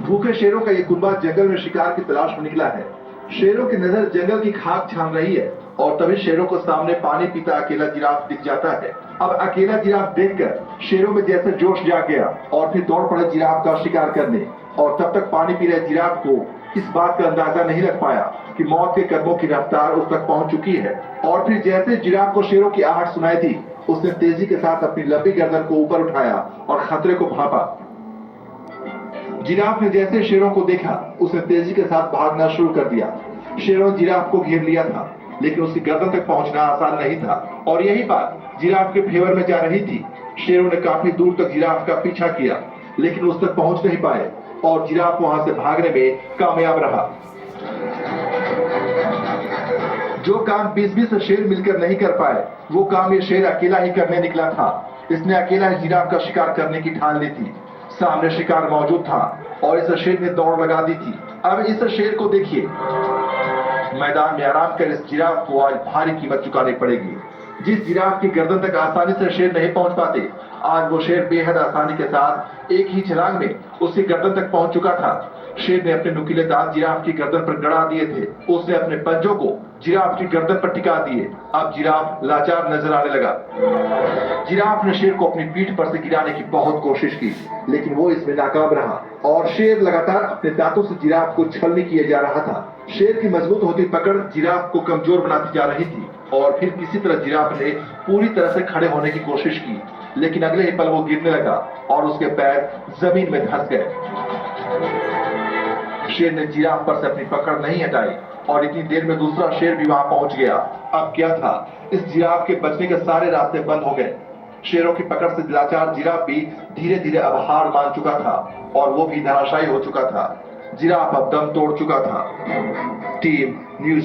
भूखे शेरों का ये कुनबा जंगल में शिकार की तलाश में निकला है। शेरों की नजर जंगल की खाक छान रही है और तभी शेरों को सामने पानी पीता अकेला जिराफ दिख जाता है। अब अकेला जिराफ देखकर शेरों में जैसे जोश जाग गया और फिर दौड़ पड़े जिराफ का शिकार करने। और तब तक पानी पी रहे जिराफ को इस बात का अंदाजा नहीं लग पाया कि मौत के कदमों की रफ्तार उस तक पहुंच चुकी है। और फिर जैसे जिराफ को शेरों की आहट सुनाई दी, उसने तेजी के साथ अपनी लंबी गर्दन को ऊपर उठाया और खतरे को भांपा। जिराफ ने जैसे शेरों को देखा, उसने तेजी के साथ भागना शुरू कर दिया। शेरों ने जिराफ को घेर लिया था, लेकिन उसकी गर्दन तक पहुंचना आसान नहीं था और यही बात जिराफ के फेवर में जा रही थी। शेरों ने काफी दूर तक जिराफ का पीछा किया, लेकिन उस तक पहुंच नहीं पाए और जिराफ वहां से भागने में कामयाब रहा। जो काम 20-20 शेर मिलकर नहीं कर पाए, वो काम ये शेर अकेला ही करने निकला था। इसने अकेला ही जिराफ का शिकार करने की ठान ली थी। सामने शिकार मौजूद था और इस शेर ने दौड़ लगा दी थी। अब इस शेर को देखिए, मैदान में आराम कर इस जिराफ को आज भारी कीमत चुकानी पड़ेगी। जिस जिराफ की गर्दन तक आसानी से शेर नहीं पहुंच पाते, आज वो शेर बेहद आसानी के साथ एक ही छलांग में उसकी गर्दन तक पहुंच चुका था। शेर ने अपने नुकीले दांत जिराफ की गर्दन पर गड़ा दिए थे। उसने अपने पंजों को जिराफ की गर्दन पर टिका दिए। अब जिराफ लाचार नजर आने लगा। जिराफ ने शेर को अपनी पीठ पर से गिराने की बहुत कोशिश की, लेकिन वो इसमें नाकाम रहा और शेर लगातार अपने दांतों से जिराफ को छलनी किए जा रहा था। शेर की मजबूत होती पकड़ जिराफ को कमजोर बनाती जा रही थी और फिर किसी तरह जिराफ ने पूरी तरह से खड़े होने की कोशिश की, लेकिन अगले ही पल वो गिरने लगा और उसके पैर जमीन में धंस गए। शेर ने जिराफ पर से अपनी पकड़ नहीं हटाई और इतनी देर में दूसरा शेर भी वहां पहुंच गया। अब क्या था, इस जिराफ के बचने के सारे रास्ते बंद हो गए। शेरों की पकड़ से लाचार जिराफ भी धीरे धीरे अब हार मान चुका था और वो भी धराशायी हो चुका था। जिराफ अब दम तोड़ चुका था। Team news.